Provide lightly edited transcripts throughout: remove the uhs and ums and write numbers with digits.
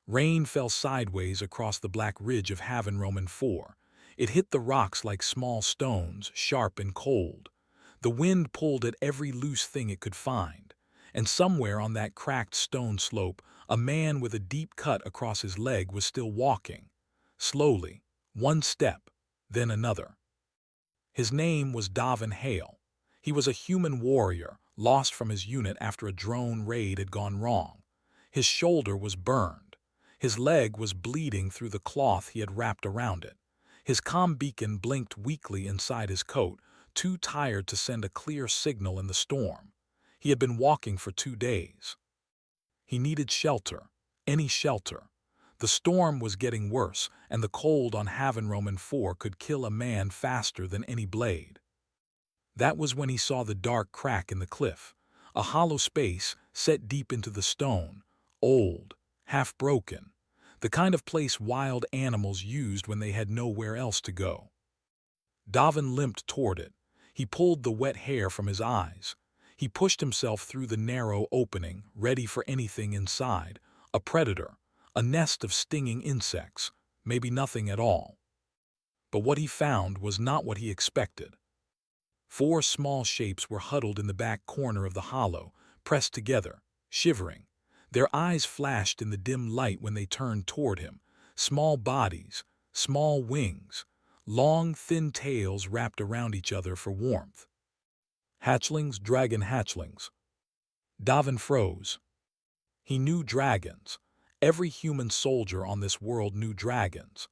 Rain fell sideways across the black ridge of Haven Roman 4. It hit the rocks like small stones, sharp and cold. The wind pulled at every loose thing it could find. And somewhere on that cracked stone slope, a man with a deep cut across his leg was still walking. Slowly, one step, then another. His name was Davin Hale. He was a human warrior, lost from his unit after a drone raid had gone wrong. His shoulder was burned. His leg was bleeding through the cloth he had wrapped around it. His comm beacon blinked weakly inside his coat, too tired to send a clear signal in the storm. He had been walking for 2 days. He needed shelter, any shelter. The storm was getting worse, and the cold on Haven Roman 4 could kill a man faster than any blade. That was when he saw the dark crack in the cliff, a hollow space set deep into the stone, old, half-broken, the kind of place wild animals used when they had nowhere else to go. Davin limped toward it. He pulled the wet hair from his eyes. He pushed himself through the narrow opening, ready for anything inside, a predator, a nest of stinging insects, maybe nothing at all. But what he found was not what he expected. 4 small shapes were huddled in the back corner of the hollow, pressed together, shivering. Their eyes flashed in the dim light when they turned toward him. Small bodies, small wings, long, thin tails wrapped around each other for warmth. Hatchlings, dragon hatchlings. Davin froze. He knew dragons. Every human soldier on this world knew dragons.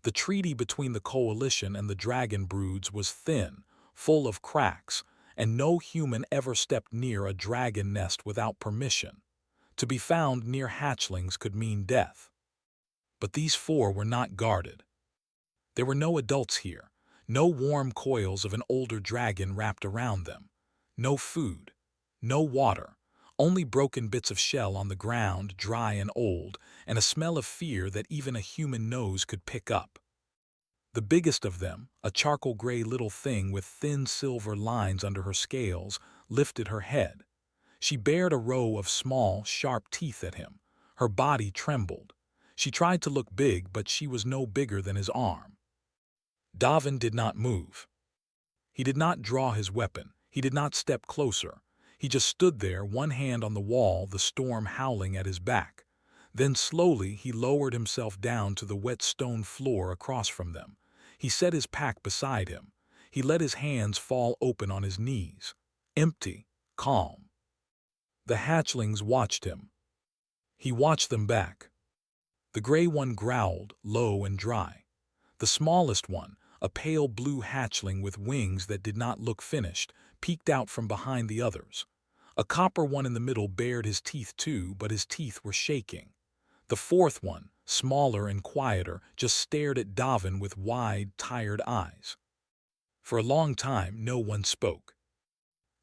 The treaty between the coalition and the dragon broods was thin, full of cracks, and no human ever stepped near a dragon nest without permission. To be found near hatchlings could mean death. But these 4 were not guarded. There were no adults here, no warm coils of an older dragon wrapped around them, no food, no water, only broken bits of shell on the ground, dry and old, and a smell of fear that even a human nose could pick up. The biggest of them, a charcoal-gray little thing with thin silver lines under her scales, lifted her head. She bared a row of small, sharp teeth at him. Her body trembled. She tried to look big, but she was no bigger than his arm. Davin did not move. He did not draw his weapon. He did not step closer. He just stood there, one hand on the wall, the storm howling at his back. Then slowly he lowered himself down to the wet stone floor across from them. He set his pack beside him. He let his hands fall open on his knees. Empty, calm. The hatchlings watched him. He watched them back. The gray one growled, low and dry. The smallest one, a pale blue hatchling with wings that did not look finished, peeked out from behind the others. A copper one in the middle bared his teeth too, but his teeth were shaking. The 4th one, smaller and quieter, just stared at Davin with wide, tired eyes. For a long time, no one spoke.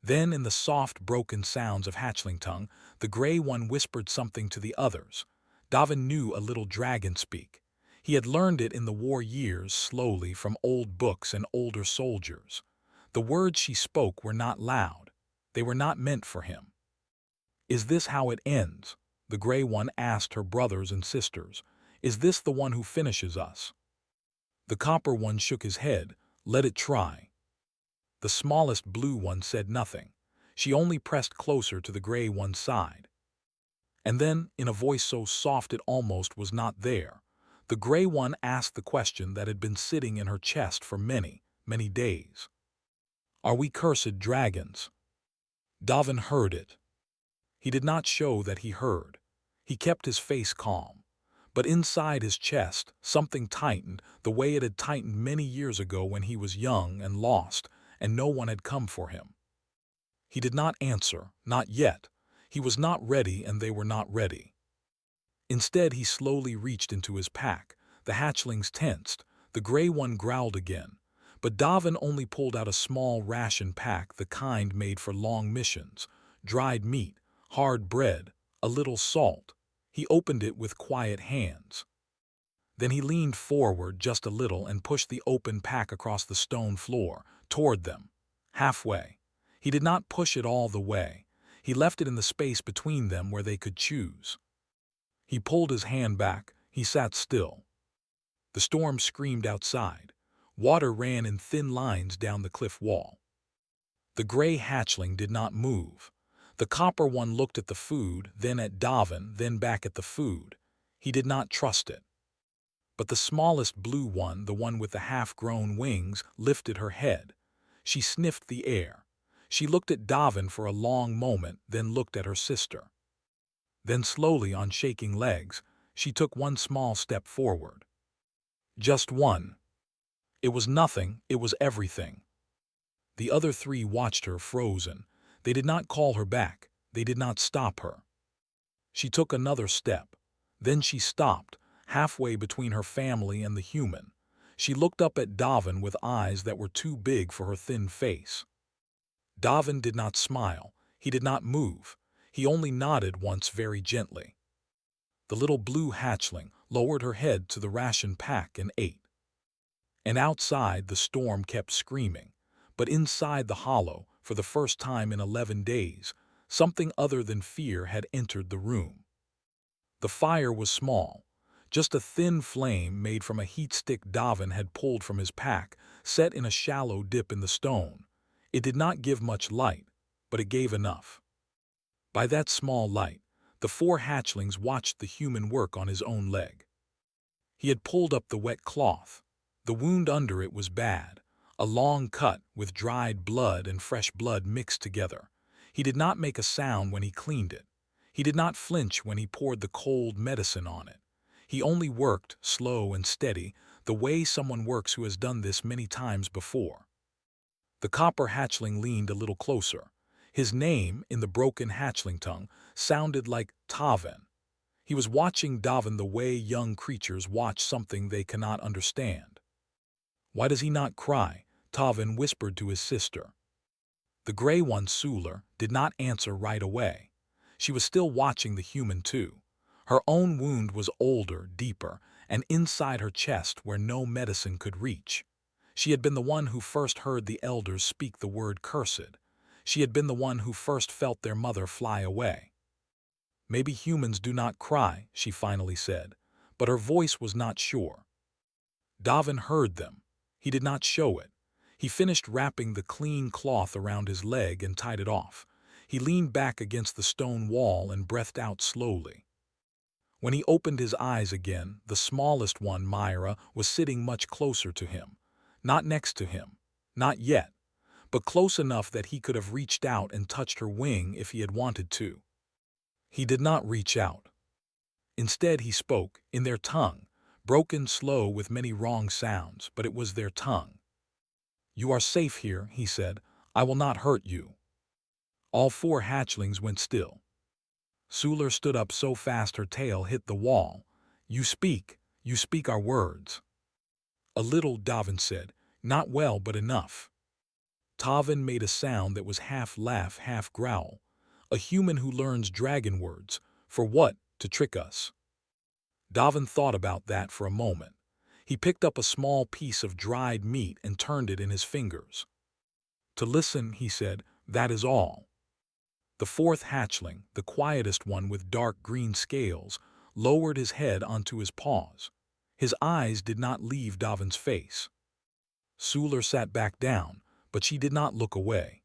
Then, in the soft, broken sounds of hatchling tongue, the gray one whispered something to the others. Davin knew a little dragon speak. He had learned it in the war years, slowly, from old books and older soldiers. The words she spoke were not loud. They were not meant for him. "Is this how it ends?" the gray one asked her brothers and sisters. "Is this the one who finishes us?" The copper one shook his head. "Let it try." The smallest blue one said nothing. She only pressed closer to the gray one's side. And then, in a voice so soft it almost was not there, the gray one asked the question that had been sitting in her chest for many, many days. "Are we cursed dragons?" Davin heard it. He did not show that he heard. He kept his face calm. But inside his chest, something tightened, the way it had tightened many years ago when he was young and lost, and no one had come for him. He did not answer, not yet. He was not ready, and they were not ready. Instead, he slowly reached into his pack. The hatchlings tensed. The gray one growled again. But Davin only pulled out a small ration pack, the kind made for long missions. Dried meat, hard bread, a little salt. He opened it with quiet hands. Then he leaned forward just a little and pushed the open pack across the stone floor, toward them. Halfway. He did not push it all the way. He left it in the space between them where they could choose. He pulled his hand back. He sat still. The storm screamed outside. Water ran in thin lines down the cliff wall. The gray hatchling did not move. The copper one looked at the food, then at Davin, then back at the food. He did not trust it. But the smallest blue one, the one with the half-grown wings, lifted her head. She sniffed the air. She looked at Davin for a long moment, then looked at her sister. Then slowly, on shaking legs, she took one small step forward. Just one. It was nothing, it was everything. The other three watched her, frozen. They did not call her back. They did not stop her. She took another step. Then she stopped, halfway between her family and the human. She looked up at Davin with eyes that were too big for her thin face. Davin did not smile. He did not move. He only nodded once very gently. The little blue hatchling lowered her head to the ration pack and ate. And outside the storm kept screaming. But inside the hollow, for the first time in 11 days, something other than fear had entered the room. The fire was small, just a thin flame made from a heat stick Davin had pulled from his pack, set in a shallow dip in the stone. It did not give much light, but it gave enough. By that small light, the 4 hatchlings watched the human work on his own leg. He had pulled up the wet cloth. The wound under it was bad, a long cut with dried blood and fresh blood mixed together. He did not make a sound when he cleaned it. He did not flinch when he poured the cold medicine on it. He only worked, slow and steady, the way someone works who has done this many times before. The copper hatchling leaned a little closer. His name, in the broken hatchling tongue, sounded like Tavin. He was watching Davin the way young creatures watch something they cannot understand. "Why does he not cry?" Tavin whispered to his sister. The gray one, Suler, did not answer right away. She was still watching the human too. Her own wound was older, deeper, and inside her chest where no medicine could reach. She had been the one who first heard the elders speak the word cursed. She had been the one who first felt their mother fly away. "Maybe humans do not cry," she finally said, but her voice was not sure. Davin heard them. He did not show it. He finished wrapping the clean cloth around his leg and tied it off. He leaned back against the stone wall and breathed out slowly. When he opened his eyes again, the smallest one, Myra, was sitting much closer to him. Not next to him. Not yet. But close enough that he could have reached out and touched her wing if he had wanted to. He did not reach out. Instead he spoke, in their tongue, broken, slow, with many wrong sounds, but it was their tongue. "You are safe here," he said. "I will not hurt you." All 4 hatchlings went still. Suler stood up so fast her tail hit the wall. You speak our words." "A little," Davin said. "Not well, but enough." Tavin made a sound that was half laugh, half growl. "A human who learns dragon words. For what? To trick us." Davin thought about that for a moment. He picked up a small piece of dried meat and turned it in his fingers. "To listen," he said, "that is all." The 4th hatchling, the quietest one with dark green scales, lowered his head onto his paws. His eyes did not leave Davin's face. Suler sat back down, but she did not look away.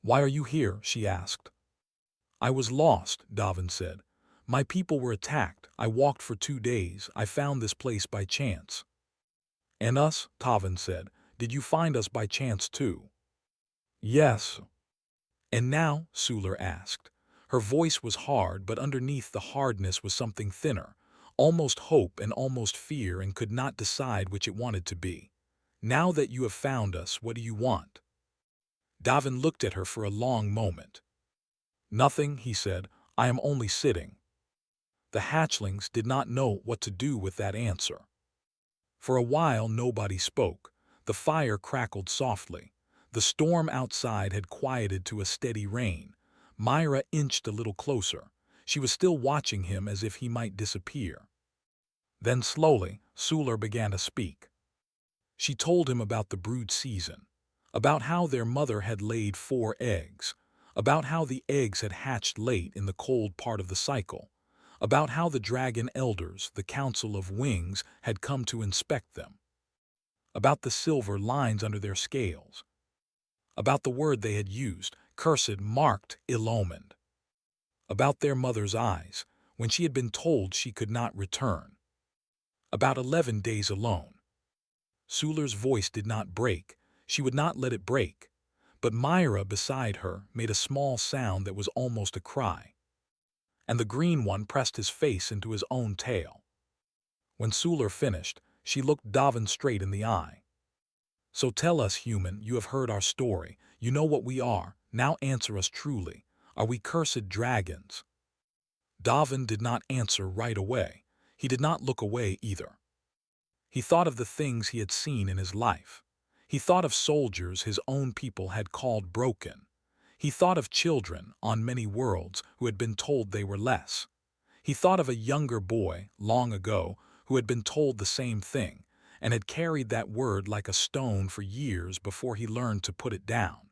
"Why are you here?" she asked. "I was lost," Davin said. "My people were attacked. I walked for 2 days. I found this place by chance." "And us?" Tavin said. "Did you find us by chance too?" "Yes." "And now?" Suler asked. Her voice was hard, but underneath the hardness was something thinner, almost hope and almost fear, and could not decide which it wanted to be. "Now that you have found us, what do you want?" Davin looked at her for a long moment. "Nothing," he said. "I am only sitting." The hatchlings did not know what to do with that answer. For a while nobody spoke. The fire crackled softly. The storm outside had quieted to a steady rain. Myra inched a little closer. She was still watching him as if he might disappear. Then slowly, Suler began to speak. She told him about the brood season, about how their mother had laid 4 eggs, about how the eggs had hatched late in the cold part of the cycle, about how the dragon elders, the Council of Wings, had come to inspect them, about the silver lines under their scales, about the word they had used, cursed, marked, ill-omened, about their mother's eyes, when she had been told she could not return, about 11 days alone. Suler's voice did not break. She would not let it break. But Myra, beside her, made a small sound that was almost a cry. And the green one pressed his face into his own tail. When Suler finished, she looked Davin straight in the eye. So tell us, human, you have heard our story. You know what we are. Now answer us truly. Are we cursed dragons? Davin did not answer right away. He did not look away either. He thought of the things he had seen in his life. He thought of soldiers his own people had called broken. He thought of children on many worlds who had been told they were less. He thought of a younger boy, long ago, who had been told the same thing, and had carried that word like a stone for years before he learned to put it down.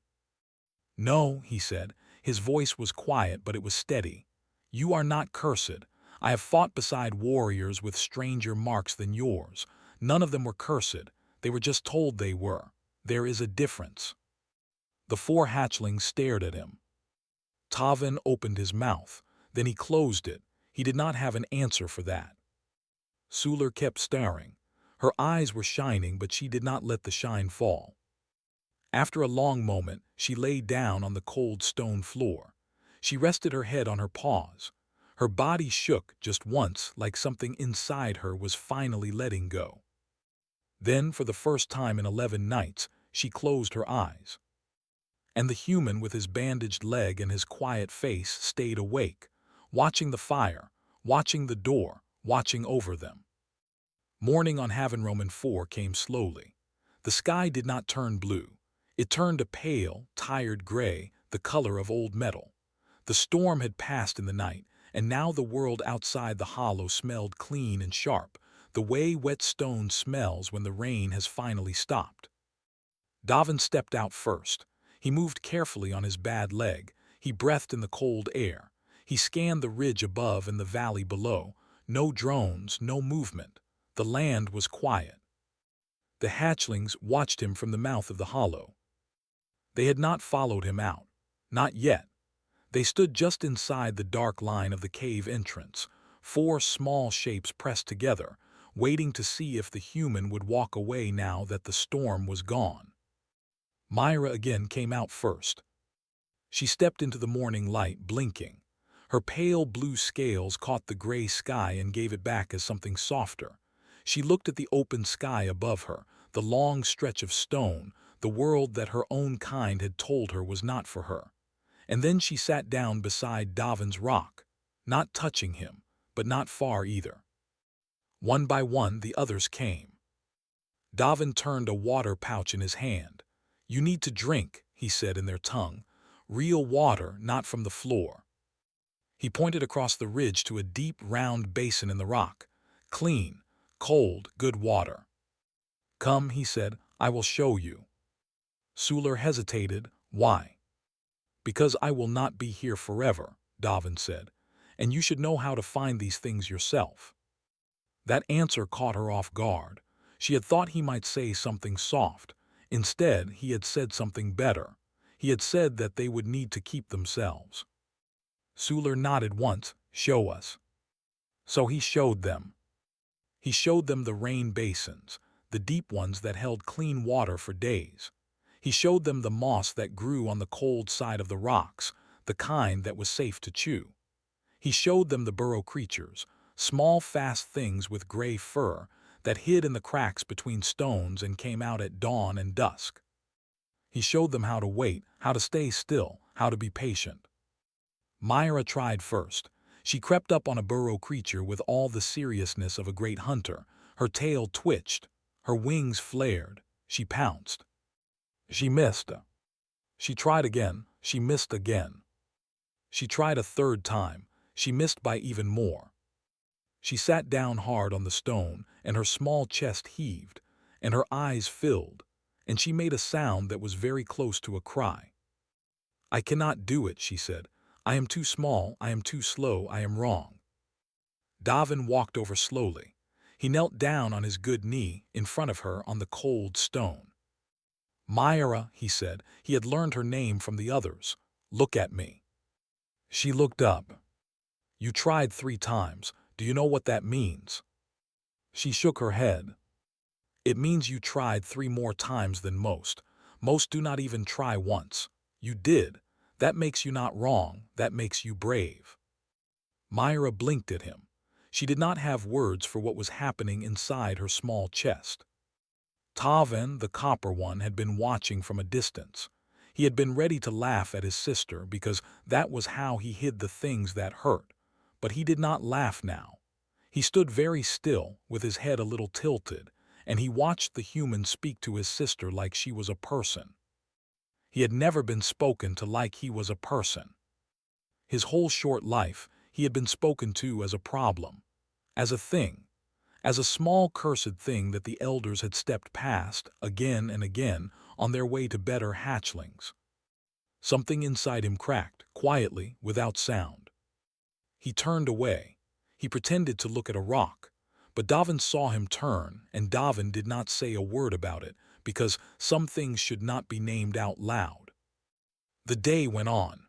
No, he said. His voice was quiet, but it was steady. You are not cursed. I have fought beside warriors with stranger marks than yours. None of them were cursed. They were just told they were. There is a difference. The 4 hatchlings stared at him. Tavin opened his mouth. Then he closed it. He did not have an answer for that. Suler kept staring. Her eyes were shining, but she did not let the shine fall. After a long moment, she lay down on the cold stone floor. She rested her head on her paws. Her body shook just once, like something inside her was finally letting go. Then, for the first time in 11 nights, she closed her eyes. And the human with his bandaged leg and his quiet face stayed awake, watching the fire, watching the door, watching over them. Morning on Havenroman 4 came slowly. The sky did not turn blue. It turned a pale, tired gray, the color of old metal. The storm had passed in the night, and now the world outside the hollow smelled clean and sharp, the way wet stone smells when the rain has finally stopped. Davin stepped out first. He moved carefully on his bad leg. He breathed in the cold air. He scanned the ridge above and the valley below. No drones, no movement. The land was quiet. The hatchlings watched him from the mouth of the hollow. They had not followed him out. Not yet. They stood just inside the dark line of the cave entrance, 4 small shapes pressed together, waiting to see if the human would walk away now that the storm was gone. Myra again came out first. She stepped into the morning light, blinking. Her pale blue scales caught the gray sky and gave it back as something softer. She looked at the open sky above her, the long stretch of stone, the world that her own kind had told her was not for her. And then she sat down beside Davin's rock, not touching him, but not far either. One by one, the others came. Davin turned a water pouch in his hand. You need to drink, he said in their tongue. Real water, not from the floor. He pointed across the ridge to a deep, round basin in the rock. Clean, cold, good water. Come, he said, I will show you. Suler hesitated. Why? Because I will not be here forever, Davin said, and you should know how to find these things yourself. That answer caught her off guard. She had thought he might say something soft. Instead, he had said something better. He had said that they would need to keep themselves. Suler nodded once. Show us. So he showed them. He showed them the rain basins, the deep ones that held clean water for days. He showed them the moss that grew on the cold side of the rocks, the kind that was safe to chew. He showed them the burrow creatures, small fast things with gray fur that hid in the cracks between stones and came out at dawn and dusk. He showed them how to wait, how to stay still, how to be patient. Myra tried first. She crept up on a burrow creature with all the seriousness of a great hunter. Her tail twitched. Her wings flared. She pounced. She missed. She tried again. She missed again. She tried a third time. She missed by even more. She sat down hard on the stone, and her small chest heaved, and her eyes filled, and she made a sound that was very close to a cry. I cannot do it, she said. I am too small, I am too slow, I am wrong. Davin walked over slowly. He knelt down on his good knee in front of her on the cold stone. Myra, he said, he had learned her name from the others. Look at me. She looked up. You tried 3 times. Do you know what that means? She shook her head. It means you tried 3 more times than most. Most do not even try once. You did. That makes you not wrong. That makes you brave. Myra blinked at him. She did not have words for what was happening inside her small chest. Taven, the copper one, had been watching from a distance. He had been ready to laugh at his sister because that was how he hid the things that hurt. But he did not laugh now. He stood very still, with his head a little tilted, and he watched the human speak to his sister like she was a person. He had never been spoken to like he was a person. His whole short life, he had been spoken to as a problem, as a thing, as a small cursed thing that the elders had stepped past again and again on their way to better hatchlings. Something inside him cracked, quietly, without sound. He turned away. He pretended to look at a rock, but Davin saw him turn, and Davin did not say a word about it, because some things should not be named out loud. The day went on.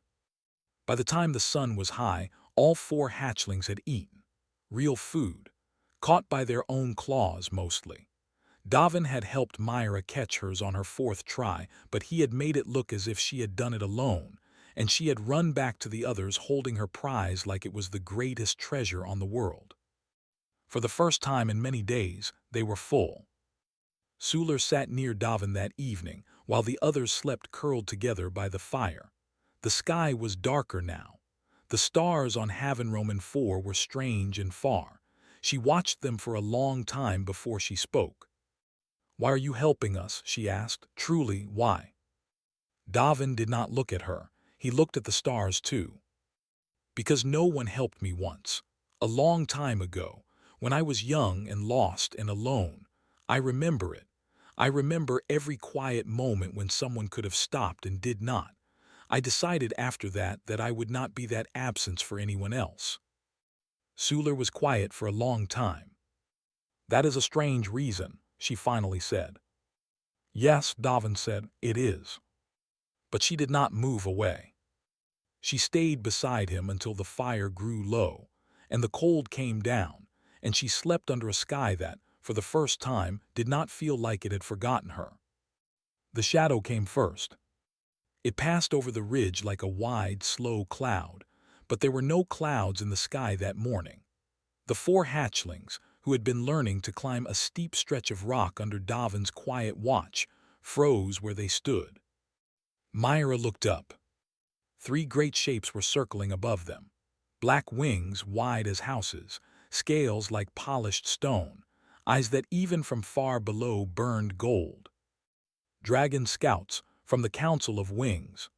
By the time the sun was high, all 4 hatchlings had eaten. Real food, caught by their own claws mostly. Davin had helped Myra catch hers on her 4th try, but he had made it look as if she had done it alone, and she had run back to the others holding her prize like it was the greatest treasure on the world. For the first time in many days, they were full. Suler sat near Davin that evening, while the others slept curled together by the fire. The sky was darker now. The stars on Havenroman 4 were strange and far. She watched them for a long time before she spoke. "Why are you helping us?" she asked. "Truly, why?" Davin did not look at her. He looked at the stars too. "Because no one helped me once. A long time ago, when I was young and lost and alone. I remember it. I remember every quiet moment when someone could have stopped and did not. I decided after that I would not be that absence for anyone else." Suler was quiet for a long time. "That is a strange reason," she finally said. "Yes," Davin said, "it is." But she did not move away. She stayed beside him until the fire grew low, and the cold came down, and she slept under a sky that, for the first time, did not feel like it had forgotten her. The shadow came first. It passed over the ridge like a wide, slow cloud, but there were no clouds in the sky that morning. The 4 hatchlings, who had been learning to climb a steep stretch of rock under Davin's quiet watch, froze where they stood. Myra looked up. 3 great shapes were circling above them. Black wings wide as houses, scales like polished stone, eyes that even from far below burned gold. Dragon scouts from the Council of Wings.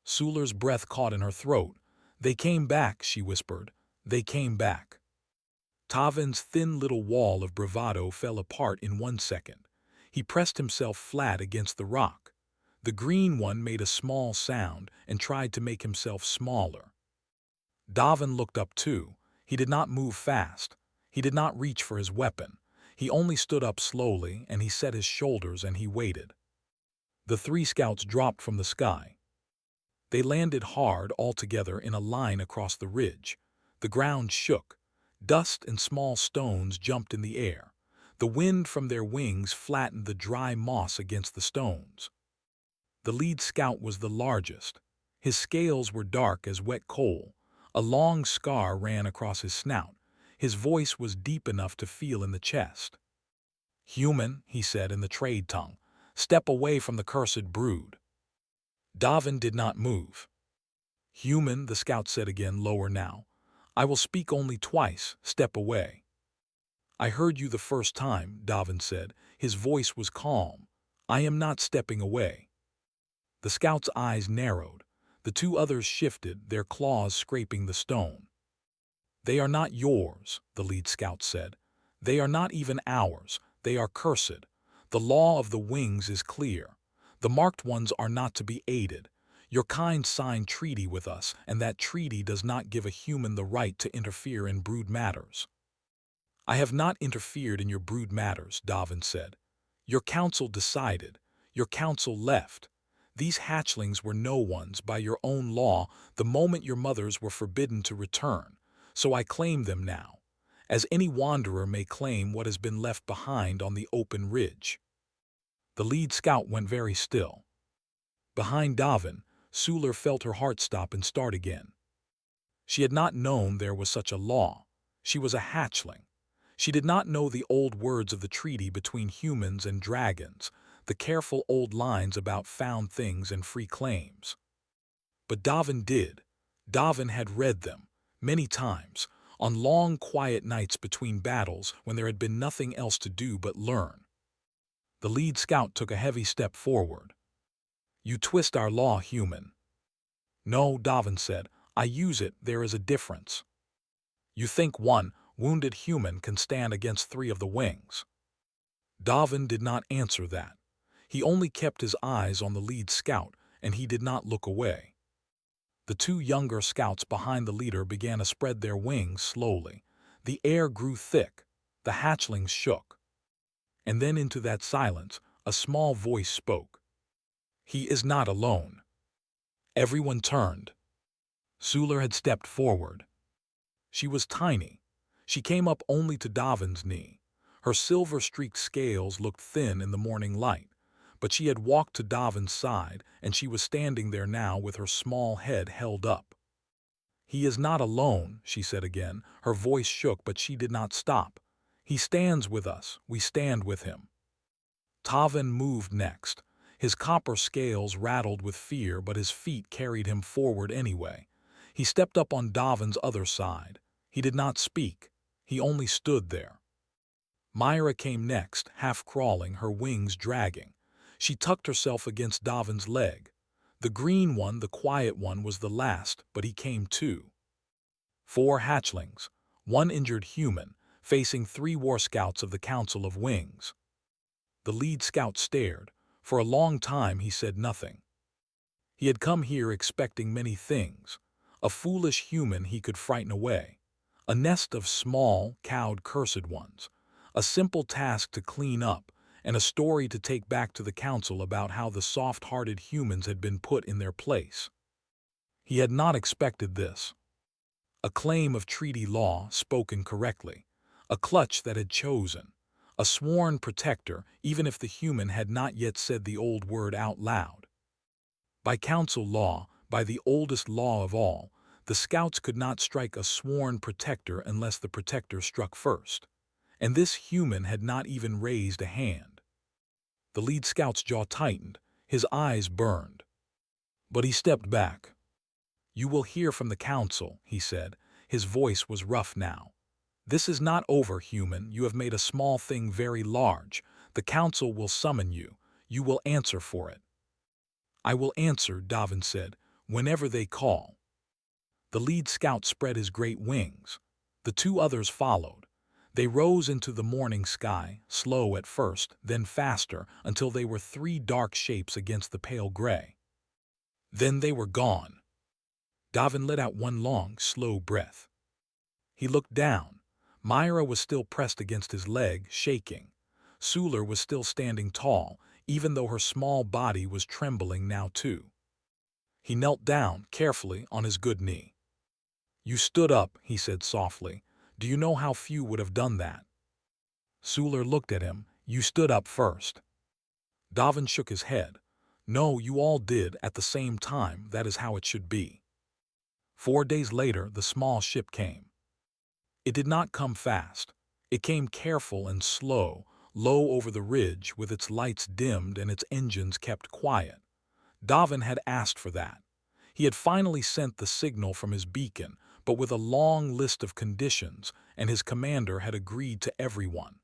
Suler's breath caught in her throat. "They came back," she whispered. "They came back." Tavin's thin little wall of bravado fell apart in 1 second. He pressed himself flat against the rock. The green one made a small sound and tried to make himself smaller. Davin looked up too. He did not move fast. He did not reach for his weapon. He only stood up slowly, and he set his shoulders and he waited. The 3 scouts dropped from the sky. They landed hard all together in a line across the ridge. The ground shook. Dust and small stones jumped in the air. The wind from their wings flattened the dry moss against the stones. The lead scout was the largest. His scales were dark as wet coal. A long scar ran across his snout. His voice was deep enough to feel in the chest. "Human," he said in the trade tongue, "step away from the cursed brood." Davin did not move. "Human," the scout said again, lower now. "I will speak only twice. Step away." "I heard you the first time," Davin said. His voice was calm. "I am not stepping away." The scout's eyes narrowed. The 2 others shifted, their claws scraping the stone. "They are not yours," the lead scout said. "They are not even ours. They are cursed. The law of the wings is clear. The marked ones are not to be aided. Your kind signed treaty with us, and that treaty does not give a human the right to interfere in brood matters." "I have not interfered in your brood matters," Davin said. "Your council decided. Your council left. These hatchlings were no one's by your own law the moment your mothers were forbidden to return, so I claim them now, as any wanderer may claim what has been left behind on the open ridge." The lead scout went very still. Behind Davin, Suler felt her heart stop and start again. She had not known there was such a law. She was a hatchling. She did not know the old words of the treaty between humans and dragons, the careful old lines about found things and free claims. But Davin did. Davin had read them, many times, on long quiet nights between battles when there had been nothing else to do but learn. The lead scout took a heavy step forward. "You twist our law, human." "No," Davin said, "I use it. There is a difference. You think one wounded human can stand against 3 of the wings." Davin did not answer that. He only kept his eyes on the lead scout, and he did not look away. The 2 younger scouts behind the leader began to spread their wings slowly. The air grew thick. The hatchlings shook. And then into that silence, a small voice spoke. "He is not alone." Everyone turned. Suler had stepped forward. She was tiny. She came up only to Davin's knee. Her silver-streaked scales looked thin in the morning light, but she had walked to Davin's side, and she was standing there now with her small head held up. "He is not alone," she said again. Her voice shook, but she did not stop. "He stands with us. We stand with him." Davin moved next. His copper scales rattled with fear, but his feet carried him forward anyway. He stepped up on Davin's other side. He did not speak. He only stood there. Myra came next, half crawling, her wings dragging. She tucked herself against Davin's leg. The green one, the quiet one, was the last, but he came too. 4 hatchlings, 1 injured human, facing 3 war scouts of the Council of Wings. The lead scout stared. For a long time he said nothing. He had come here expecting many things. A foolish human he could frighten away. A nest of small, cowed, cursed ones. A simple task to clean up, and a story to take back to the council about how the soft-hearted humans had been put in their place. He had not expected this. A claim of treaty law spoken correctly. A clutch that had chosen. A sworn protector, even if the human had not yet said the old word out loud. By council law, by the oldest law of all, the scouts could not strike a sworn protector unless the protector struck first. And this human had not even raised a hand. The lead scout's jaw tightened, his eyes burned. But he stepped back. "You will hear from the council," he said. His voice was rough now. "This is not over, human. You have made a small thing very large. The council will summon you. You will answer for it." "I will answer," Davin said, "whenever they call." The lead scout spread his great wings. The 2 others followed. They rose into the morning sky, slow at first, then faster, until they were 3 dark shapes against the pale gray. Then they were gone. Davin let out one long, slow breath. He looked down. Myra was still pressed against his leg, shaking. Suler was still standing tall, even though her small body was trembling now too. He knelt down, carefully, on his good knee. "You stood up," he said softly. "Do you know how few would have done that?" Suler looked at him. "You stood up first." Davin shook his head. "No, you all did, at the same time. That is how it should be." 4 days later, the small ship came. It did not come fast. It came careful and slow, low over the ridge, with its lights dimmed and its engines kept quiet. Davin had asked for that. He had finally sent the signal from his beacon, but with a long list of conditions, and his commander had agreed to every one.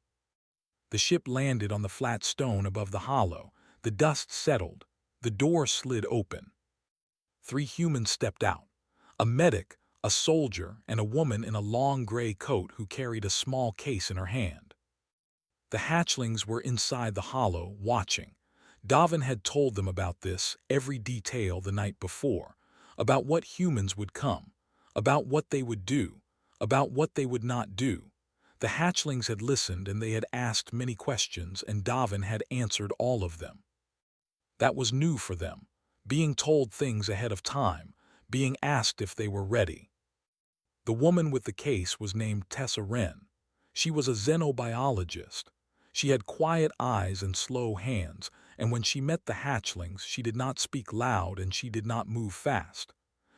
The ship landed on the flat stone above the hollow. The dust settled. The door slid open. 3 humans stepped out. A medic, a soldier, and a woman in a long gray coat who carried a small case in her hand. The hatchlings were inside the hollow, watching. Davin had told them about this, every detail the night before, about what humans would come, about what they would do, about what they would not do. The hatchlings had listened and they had asked many questions, and Davin had answered all of them. That was new for them, being told things ahead of time, being asked if they were ready. The woman with the case was named Tessa Wren. She was a xenobiologist. She had quiet eyes and slow hands, and when she met the hatchlings, she did not speak loud and she did not move fast.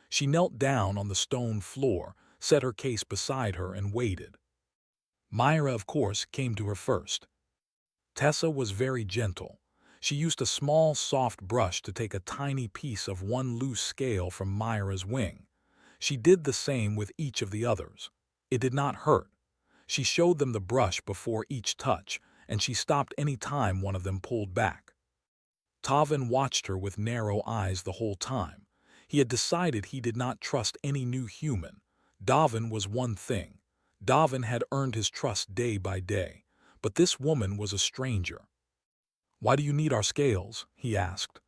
She knelt down on the stone floor, set her case beside her, and waited. Myra, of course, came to her first. Tessa was very gentle. She used a small, soft brush to take a tiny piece of one loose scale from Myra's wing. She did the same with each of the others. It did not hurt. She showed them the brush before each touch, and she stopped any time one of them pulled back. Tavin watched her with narrow eyes the whole time. He had decided he did not trust any new human. Davin was one thing. Davin had earned his trust day by day, but this woman was a stranger. "Why do you need our scales?" he asked.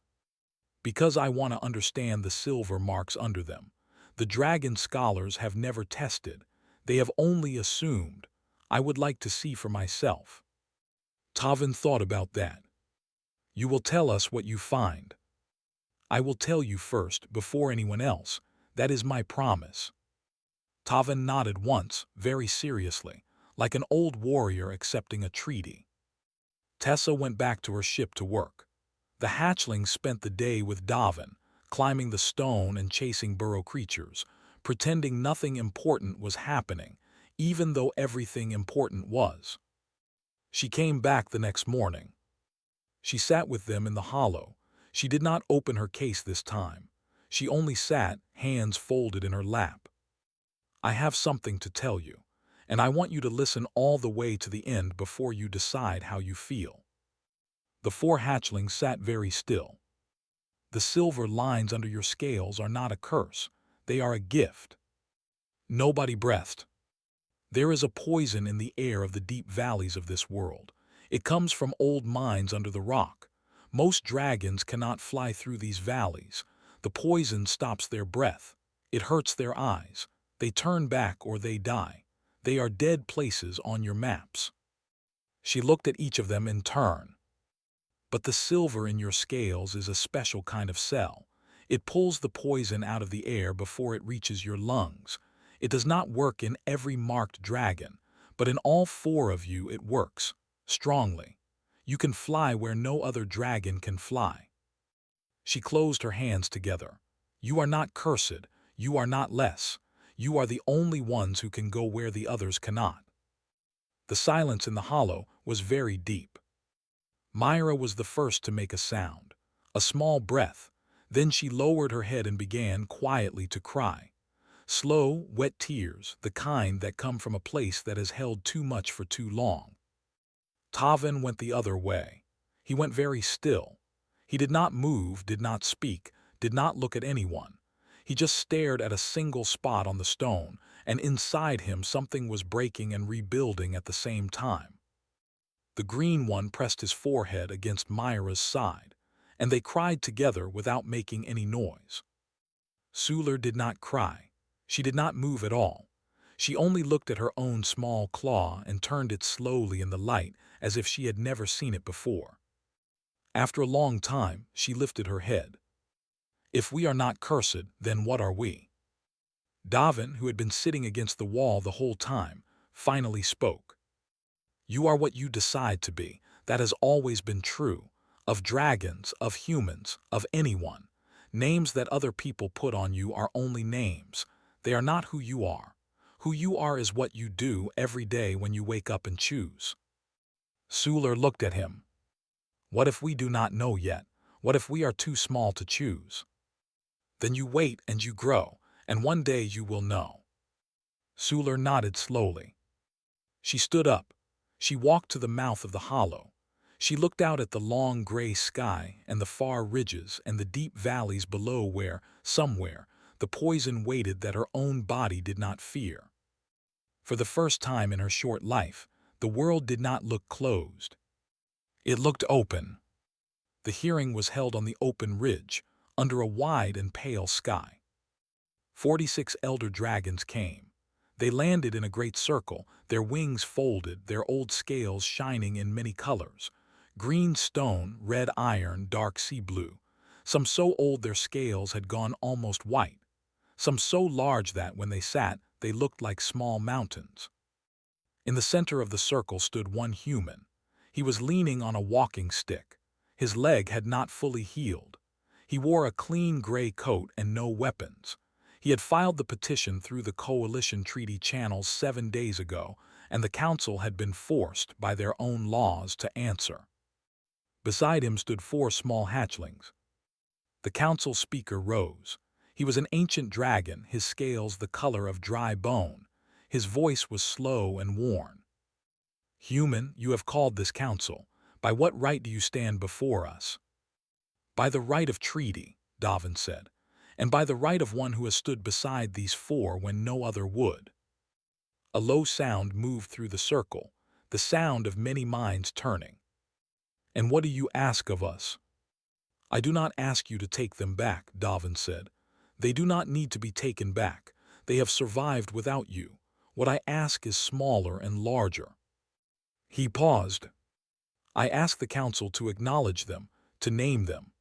"Because I want to understand the silver marks under them. The dragon scholars have never tested. They have only assumed. I would like to see for myself." Tavin thought about that. "You will tell us what you find." "I will tell you first, before anyone else. That is my promise." Tavin nodded once, very seriously, like an old warrior accepting a treaty. Tessa went back to her ship to work. The hatchlings spent the day with Davin, climbing the stone and chasing burrow creatures, pretending nothing important was happening, even though everything important was. She came back the next morning. She sat with them in the hollow. She did not open her case this time. She only sat, hands folded in her lap. "I have something to tell you, and I want you to listen all the way to the end before you decide how you feel." The four hatchlings sat very still. "The silver lines under your scales are not a curse. They are a gift." Nobody breathed. "There is a poison in the air of the deep valleys of this world. It comes from old mines under the rock. Most dragons cannot fly through these valleys. The poison stops their breath. It hurts their eyes. They turn back or they die. They are dead places on your maps." She looked at each of them in turn. "But the silver in your scales is a special kind of cell. It pulls the poison out of the air before it reaches your lungs. It does not work in every marked dragon, but in all four of you it works, strongly. You can fly where no other dragon can fly." She closed her hands together. "You are not cursed. You are not less. You are the only ones who can go where the others cannot." The silence in the hollow was very deep. Myra was the first to make a sound, a small breath. Then she lowered her head and began quietly to cry. Slow, wet tears, the kind that come from a place that has held too much for too long. Tavin went the other way. He went very still. He did not move, did not speak, did not look at anyone. He just stared at a single spot on the stone, and inside him something was breaking and rebuilding at the same time. The green one pressed his forehead against Myra's side, and they cried together without making any noise. Suler did not cry. She did not move at all. She only looked at her own small claw and turned it slowly in the light as if she had never seen it before. After a long time, she lifted her head. "If we are not cursed, then what are we?" Davin, who had been sitting against the wall the whole time, finally spoke. "You are what you decide to be. That has always been true. Of dragons, of humans, of anyone. Names that other people put on you are only names. They are not who you are. Who you are is what you do every day when you wake up and choose." Suler looked at him. "What if we do not know yet? What if we are too small to choose?" "Then you wait and you grow, and one day you will know." Suler nodded slowly. She stood up. She walked to the mouth of the hollow. She looked out at the long gray sky and the far ridges and the deep valleys below where, somewhere, the poison waited that her own body did not fear. For the first time in her short life, the world did not look closed. It looked open. The hearing was held on the open ridge, under a wide and pale sky. 46 elder dragons came. They landed in a great circle, their wings folded, their old scales shining in many colors. Green stone, red iron, dark sea blue. Some so old their scales had gone almost white. Some so large that, when they sat, they looked like small mountains. In the center of the circle stood one human. He was leaning on a walking stick. His leg had not fully healed. He wore a clean gray coat and no weapons. He had filed the petition through the coalition treaty channels 7 days ago, and the council had been forced, by their own laws, to answer. Beside him stood 4 small hatchlings. The council speaker rose. He was an ancient dragon, his scales the color of dry bone. His voice was slow and worn. "Human, you have called this council. By what right do you stand before us?" "By the right of treaty," Davin said, "and by the right of one who has stood beside these 4 when no other would." A low sound moved through the circle, the sound of many minds turning. "And what do you ask of us?" "I do not ask you to take them back," Davin said. "They do not need to be taken back. They have survived without you. What I ask is smaller and larger." He paused. "I ask the council to acknowledge them, to name them,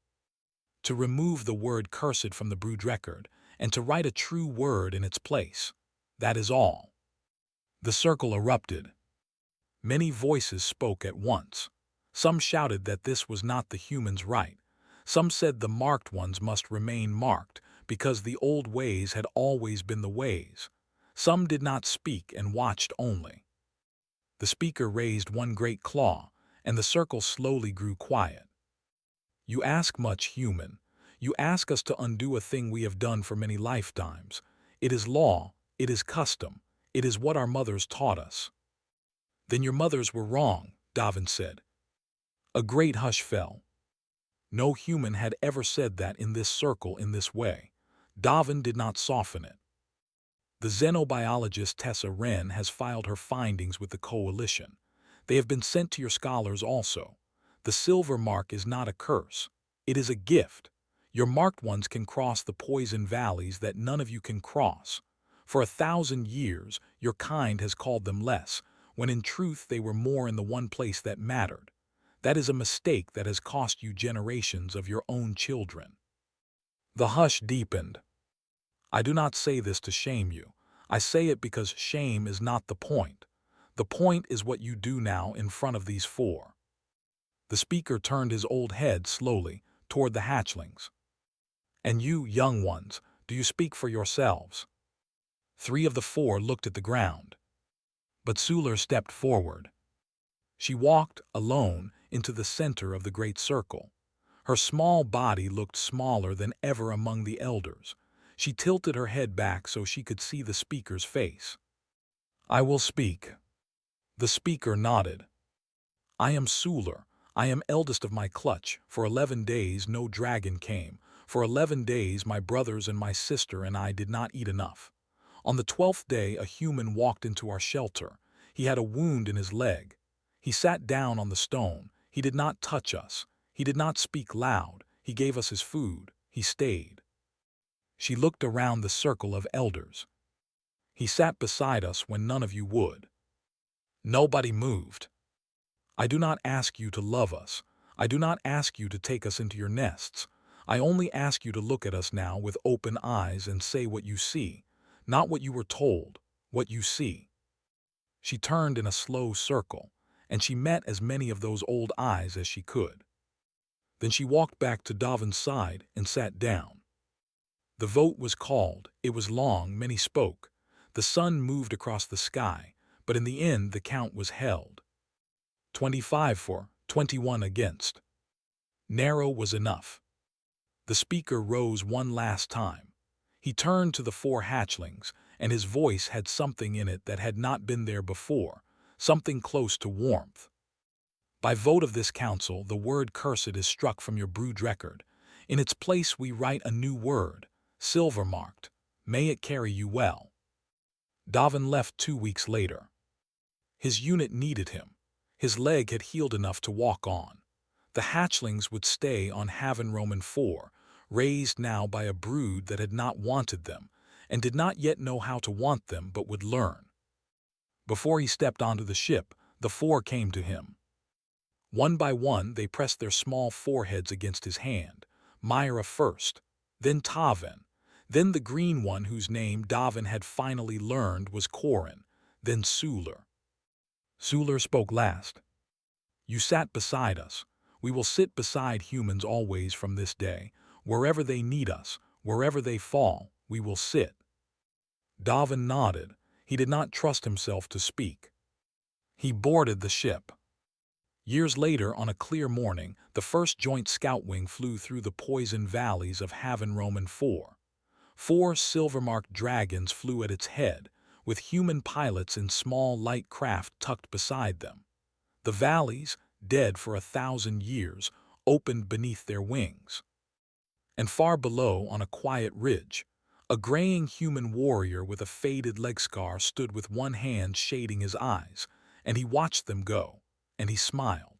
to remove the word cursed from the brood record, and to write a true word in its place. That is all." The circle erupted. Many voices spoke at once. Some shouted that this was not the human's right. Some said the marked ones must remain marked, because the old ways had always been the ways. Some did not speak and watched only. The speaker raised one great claw, and the circle slowly grew quiet. "You ask much, human. You ask us to undo a thing we have done for many lifetimes. It is law, it is custom, it is what our mothers taught us." "Then your mothers were wrong," Davin said. A great hush fell. No human had ever said that in this circle in this way. Davin did not soften it. "The xenobiologist Tessa Wren has filed her findings with the coalition. They have been sent to your scholars also. The silver mark is not a curse. It is a gift. Your marked ones can cross the poison valleys that none of you can cross. For 1,000 years, your kind has called them less, when in truth they were more in the one place that mattered. That is a mistake that has cost you generations of your own children." The hush deepened. "I do not say this to shame you. I say it because shame is not the point. The point is what you do now in front of these 4. The speaker turned his old head slowly toward the hatchlings. "And you, young ones, do you speak for yourselves?" 3 of the 4 looked at the ground. But Suler stepped forward. She walked, alone, into the center of the great circle. Her small body looked smaller than ever among the elders. She tilted her head back so she could see the speaker's face. "I will speak." The speaker nodded. "I am Suler. I am eldest of my clutch. For 11 days no dragon came. For 11 days my brothers and my sister and I did not eat enough. On the 12th day a human walked into our shelter. He had a wound in his leg. He sat down on the stone. He did not touch us. He did not speak loud. He gave us his food. He stayed." She looked around the circle of elders. "He sat beside us when none of you would." Nobody moved. "I do not ask you to love us. I do not ask you to take us into your nests. I only ask you to look at us now with open eyes and say what you see, not what you were told, what you see." She turned in a slow circle, and she met as many of those old eyes as she could. Then she walked back to Davin's side and sat down. The vote was called. It was long, many spoke. The sun moved across the sky, but in the end the count was held. 25 for, 21 against. Narrow was enough. The speaker rose one last time. He turned to the 4 hatchlings, and his voice had something in it that had not been there before, something close to warmth. "By vote of this council, the word cursed is struck from your brood record. In its place we write a new word, silver marked. May it carry you well." Davin left 2 weeks later. His unit needed him. His leg had healed enough to walk on. The hatchlings would stay on Haven Roman 4, raised now by a brood that had not wanted them, and did not yet know how to want them but would learn. Before he stepped onto the ship, the four came to him. One by one they pressed their small foreheads against his hand, Myra first, then Taven, then the green one whose name Davin had finally learned was Corin, then Suler. Suler spoke last. "You sat beside us. We will sit beside humans always from this day. Wherever they need us, wherever they fall, we will sit." Davin nodded. He did not trust himself to speak. He boarded the ship. Years later, on a clear morning, the first joint scout wing flew through the poison valleys of Haven Roman 4. 4 silver-marked dragons flew at its head, with human pilots in small light craft tucked beside them. The valleys, dead for 1,000 years, opened beneath their wings. And far below, on a quiet ridge, a graying human warrior with a faded leg scar stood with one hand shading his eyes, and he watched them go, and he smiled.